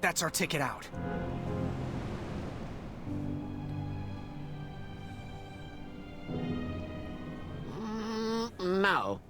That's our ticket out. No.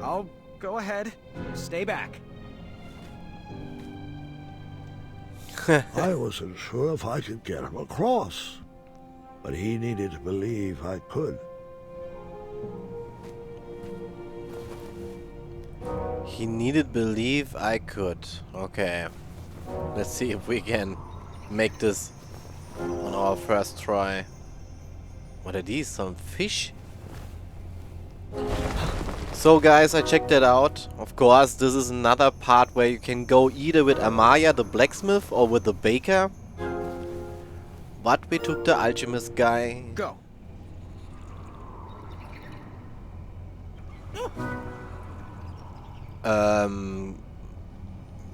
Oh, go ahead. Stay back. I wasn't sure if I could get him across, but he needed to believe I could. He needed believe I could. Okay. Let's see if we can make this on our first try. What are these? Some fish? So guys, I checked that out. Of course, this is another part where you can go either with Amaya, the blacksmith, or with the baker. But we took the alchemist guy. Go.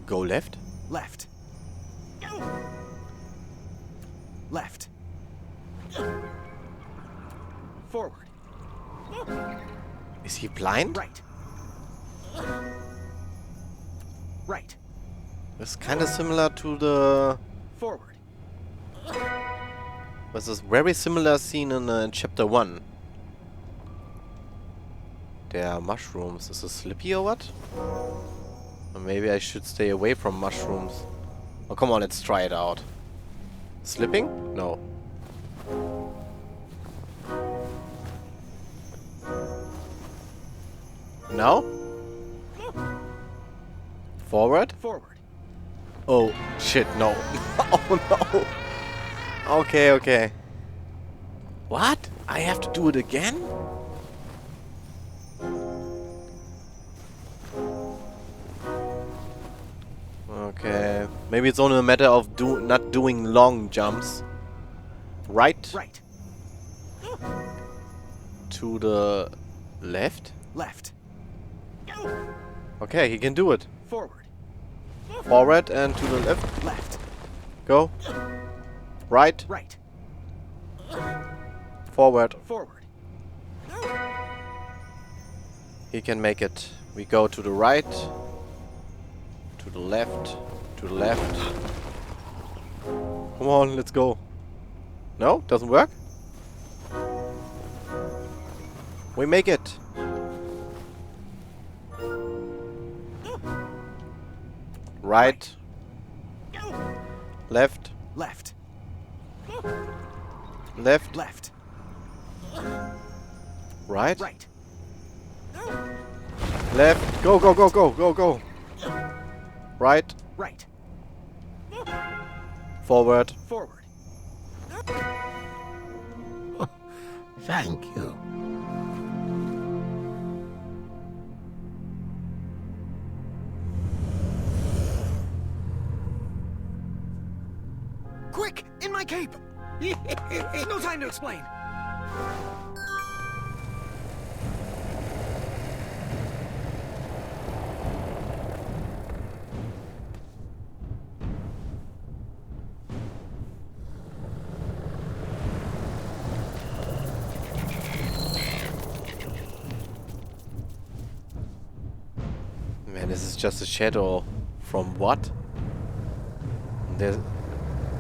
Go left? Left. Left. Forward. Is he blind? Right. Right. It's kind of similar to the... Forward. Was this very similar scene in chapter 1? There are mushrooms. Is this Slippy or what? Or maybe I should stay away from mushrooms. Oh, come on, let's try it out. Slipping? No. Now? Forward? Forward. Oh, shit, no. Oh, no. Okay, okay. What? I have to do it again? Okay. Maybe it's only a matter of not doing long jumps. Right? Right. To the left? Left. Okay, he can do it. Forward. Forward and to the left. Left. Go. Right. Right. Forward. Forward. He can make it. We go to the right. To the left. To the left. Come on, let's go. No? Doesn't work? We make it. Right. Left. Left. Left. Left. Right. Right. Left. Go, go, go, go, go, go. Right. Right. Forward. Forward. Thank you. Quick! In my cape! No time to explain. Man, this is just a shadow from what? This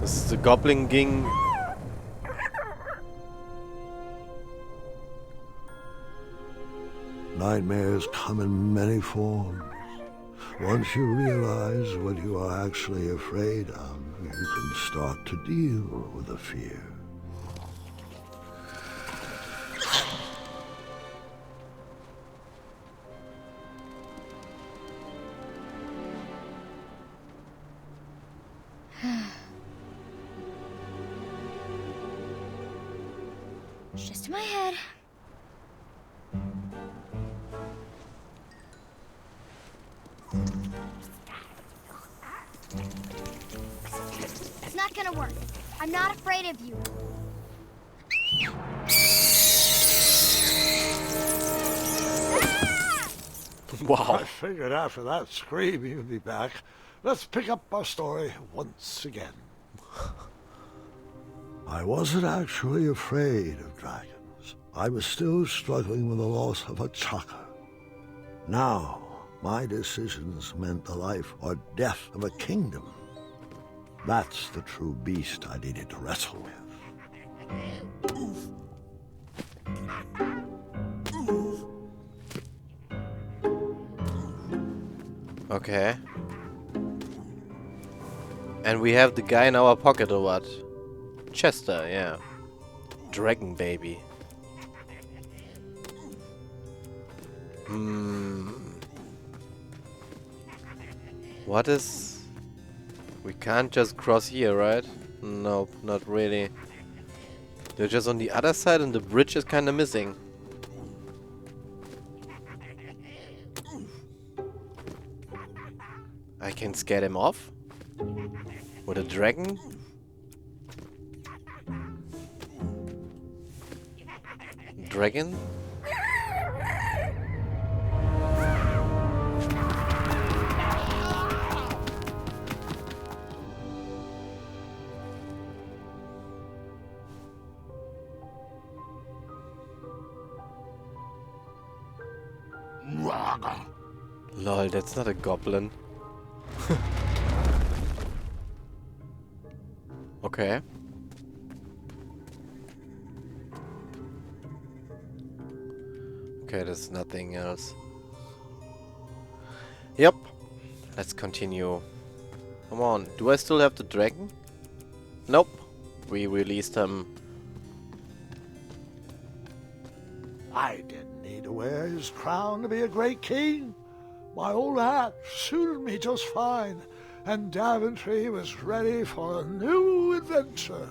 is the Goblin King. Nightmares come in many forms. Once you realize what you are actually afraid of, you can start to deal with the fear. Just in my head. It's not gonna work. I'm not afraid of you. Wow. I figured after that scream you'd be back. Let's pick up our story once again. I wasn't actually afraid of dragons. I was still struggling with the loss of a chakra. Now, my decisions meant the life or death of a kingdom. That's the true beast I needed to wrestle with. Okay. And we have the guy in our pocket or what? Chester, yeah. Dragon baby. What is... We can't just cross here, right? Nope, not really. They're just on the other side and the bridge is kinda missing. I can scare them off? With a dragon? Dragon? Lol, that's not a goblin. Okay. Okay, there's nothing else. Yep. Let's continue. Come on. Do I still have the dragon? Nope. We released him. I didn't need to wear his crown to be a great king. My old hat suited me just fine, and Daventry was ready for a new adventure.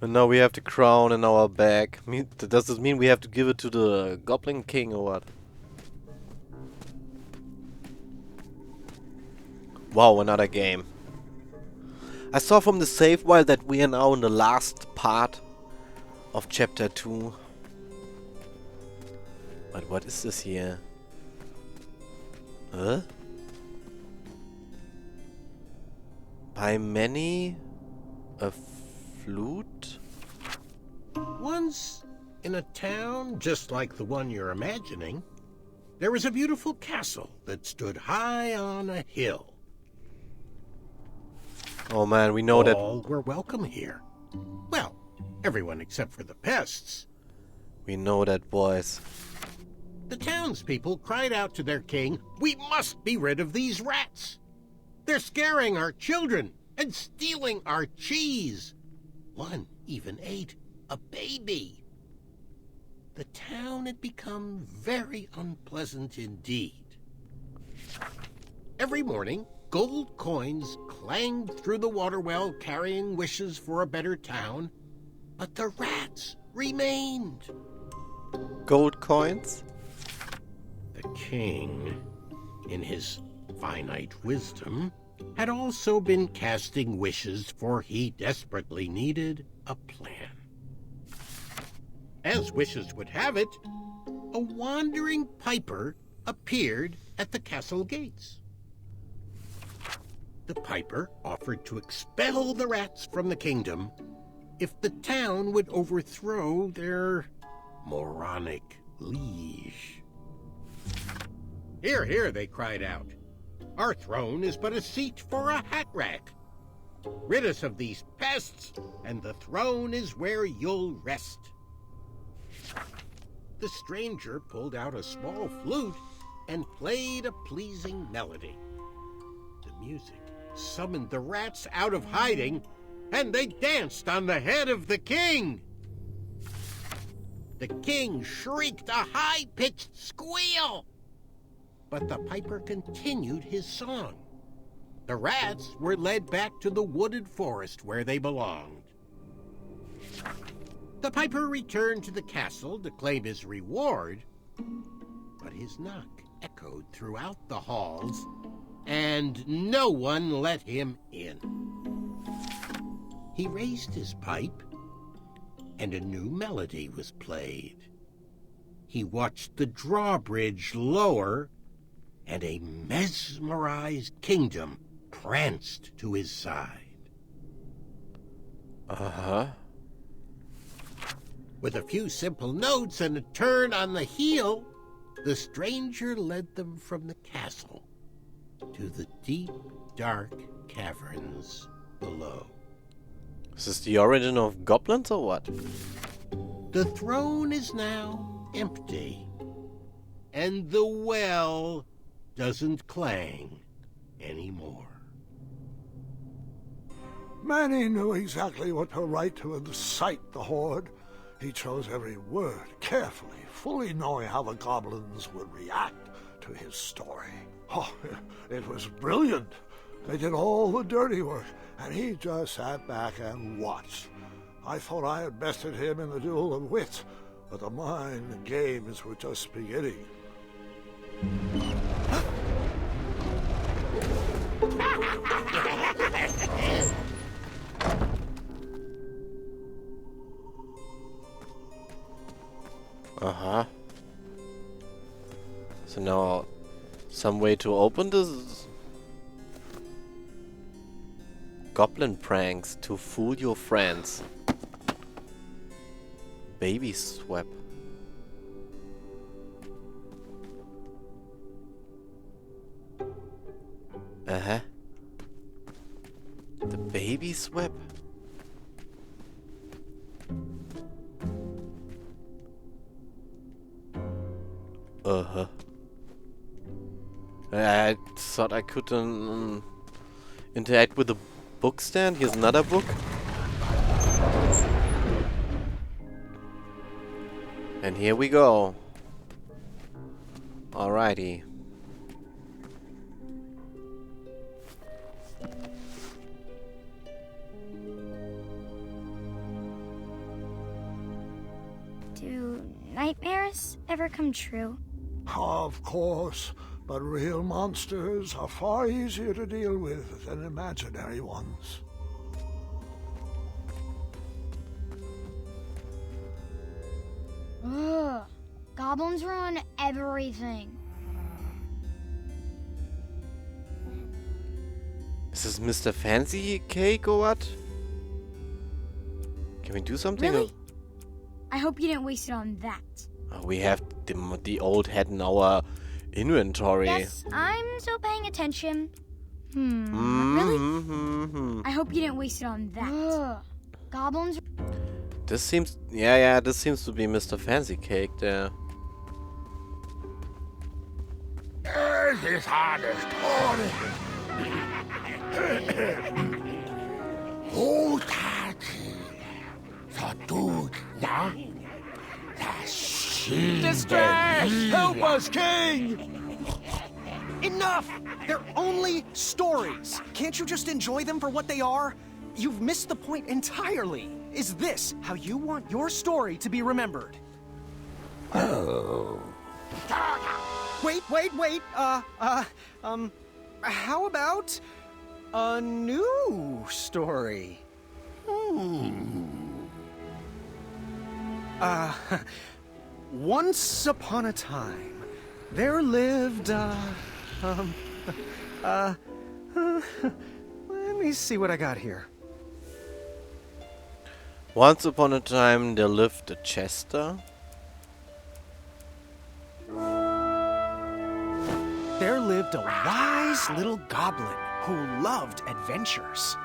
And now we have the crown in our bag. Does this mean we have to give it to the Goblin King or what? Wow, another game. I saw from the save file that we are now in the last part of chapter 2. But what is this here? Huh? By many a flute? Once, in a town just like the one you're imagining, there was a beautiful castle that stood high on a hill. Oh man, we know that. All were welcome here. Well, everyone except for the pests. We know that voice. The townspeople cried out to their king, "We must be rid of these rats! They're scaring our children and stealing our cheese. One even ate a baby." The town had become very unpleasant indeed. Every morning, gold coins clanged through the water well carrying wishes for a better town, but the rats remained. Gold coins? The king, in his finite wisdom, had also been casting wishes, for he desperately needed a plan. As wishes would have it, a wandering piper appeared at the castle gates. The piper offered to expel the rats from the kingdom if the town would overthrow their moronic liege. "Hear, hear," they cried out. "Our throne is but a seat for a hat rack. Rid us of these pests, and the throne is where you'll rest." The stranger pulled out a small flute and played a pleasing melody. The music summoned the rats out of hiding, and they danced on the head of the king. The king shrieked a high-pitched squeal, but the piper continued his song. The rats were led back to the wooded forest where they belonged. The piper returned to the castle to claim his reward, but his knock echoed throughout the halls, and no one let him in. He raised his pipe, and a new melody was played. He watched the drawbridge lower, and a mesmerized kingdom pranced to his side. Uh-huh. With a few simple notes and a turn on the heel, the stranger led them from the castle to to the deep, dark caverns below. Is this the origin of goblins or what? The throne is now empty, and the well doesn't clang anymore. Manny knew exactly what to write to incite the horde. He chose every word carefully, fully knowing how the goblins would react to his story. Oh, it was brilliant. They did all the dirty work, and he just sat back and watched. I thought I had bested him in the duel of wits, but the mind games were just beginning. Uh-huh. So now, some way to open this? Goblin pranks to fool your friends. Baby swap. Uh-huh. The baby swap? Uh-huh. I thought I could interact with the book stand. Here's another book. And here we go. Alrighty. Do nightmares ever come true? Of course, but real monsters are far easier to deal with than imaginary ones. Ugh. Goblins ruin everything. Is this Mr. Fancy Cake or what? Can we do something? Really? I hope you didn't waste it on that. We have the old head in our inventory. Yes, I'm still paying attention. Really? I hope you didn't waste it on that. Ugh. Goblins. This seems, yeah, this seems to be Mr. Fancy Cake there. This hardest horde. Distress! Help us, King! Enough! They're only stories. Can't you just enjoy them for what they are? You've missed the point entirely. Is this how you want your story to be remembered? Oh. Wait. How about a new story? Once upon a time, there lived, let me see what I got here. Once upon a time, there lived a Chester. There lived a wise little goblin who loved adventures.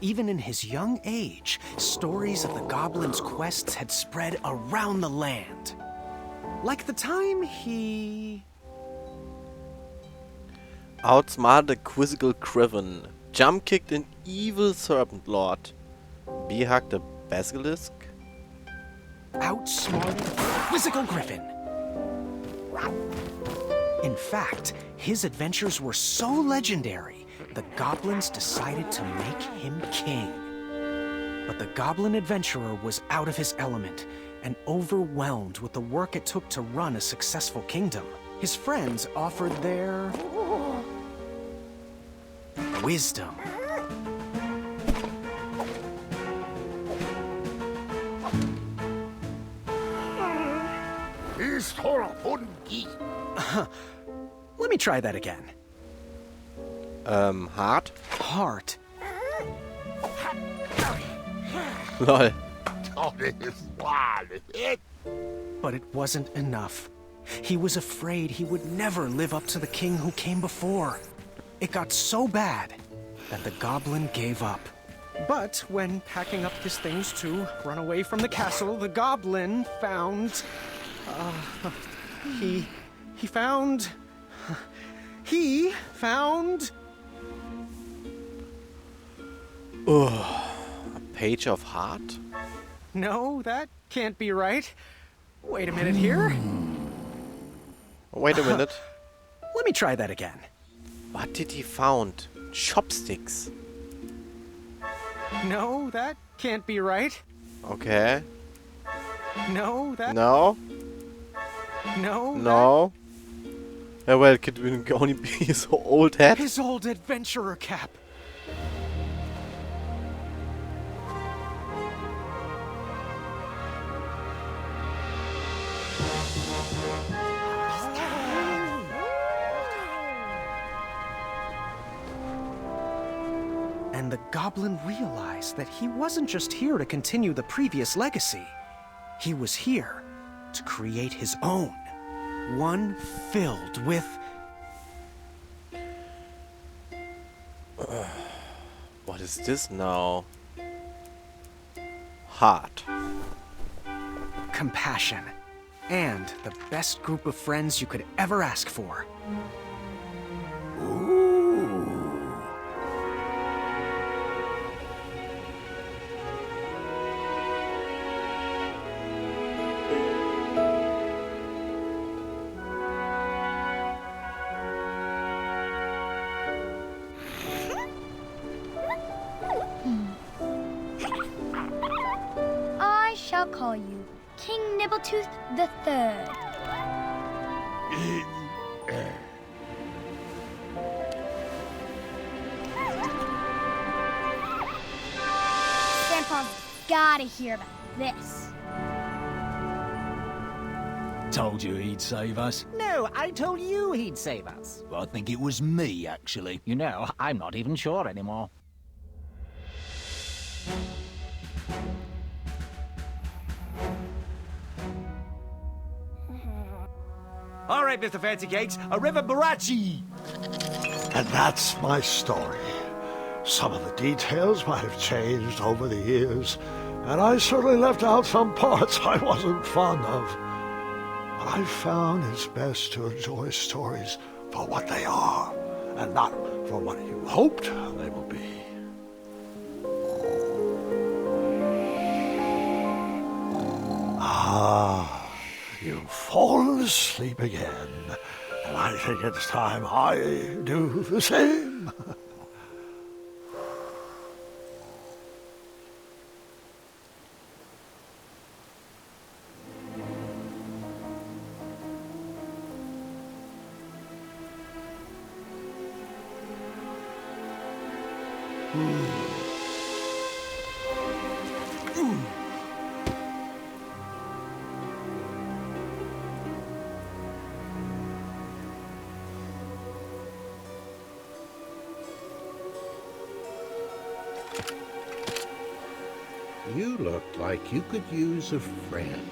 Even in his young age, stories of the goblin's quests had spread around the land. Like the time he... Outsmarted a quizzical Criven. Jump-kicked an evil serpent lord. Behugged a basilisk. outsmarted whimsical griffin. In fact, his adventures were so legendary, the goblins decided to make him king. But the goblin adventurer was out of his element and overwhelmed with the work it took to run a successful kingdom. His friends offered their wisdom. Let me try that again. Heart? Heart. Lol. But it wasn't enough. He was afraid he would never live up to the king who came before. It got so bad that the goblin gave up. But when packing up his things to run away from the castle, the goblin found... He found... A page of heart? No, that can't be right. Wait a minute here. Wait a minute. Let me try that again. What did he found? Chopsticks. No, that can't be right. Okay. No, that... No? No, No? Yeah, well, it could only be his old hat. his old adventurer cap. And the goblin realized that he wasn't just here to continue the previous legacy. He was here to create his own. One filled with... What is this now? Heart. compassion, and the best group of friends you could ever ask for. I shall call you King Nibbletooth the Third. Grandpa's gotta hear about this. Told you he'd save us. No, I told you he'd save us. Well, I think it was me, actually. You know, I'm not even sure anymore. All right, Mr. Fancy Cakes, a river barachi! And that's my story. Some of the details might have changed over the years, and I certainly left out some parts I wasn't fond of. But I found it's best to enjoy stories for what they are, and not for what you hoped they will be. Ah, you've fallen asleep again, and I think it's time I do the same. You look like you could use a friend.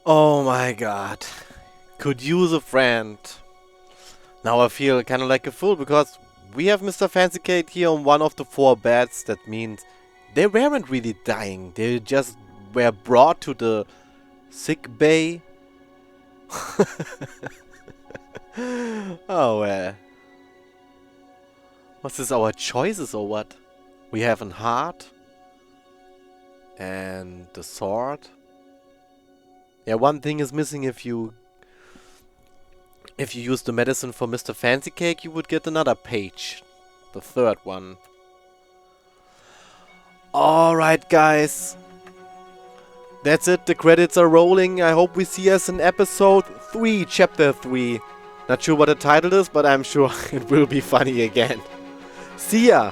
Oh my god. Could use a friend. Now I feel kind of like a fool because we have Mr. Fancy Cake here on one of the 4 beds. That means they weren't really dying. They just were brought to the sick bay. Oh well. What's this, our choices or what? We have an heart. And the sword. Yeah, one thing is missing. If you use the medicine for Mr. Fancy Cake, you would get another page. The 3rd one. Alright guys. That's it, the credits are rolling. I hope we see us in episode 3, chapter 3. Not sure what the title is, but I'm sure it will be funny again. See ya!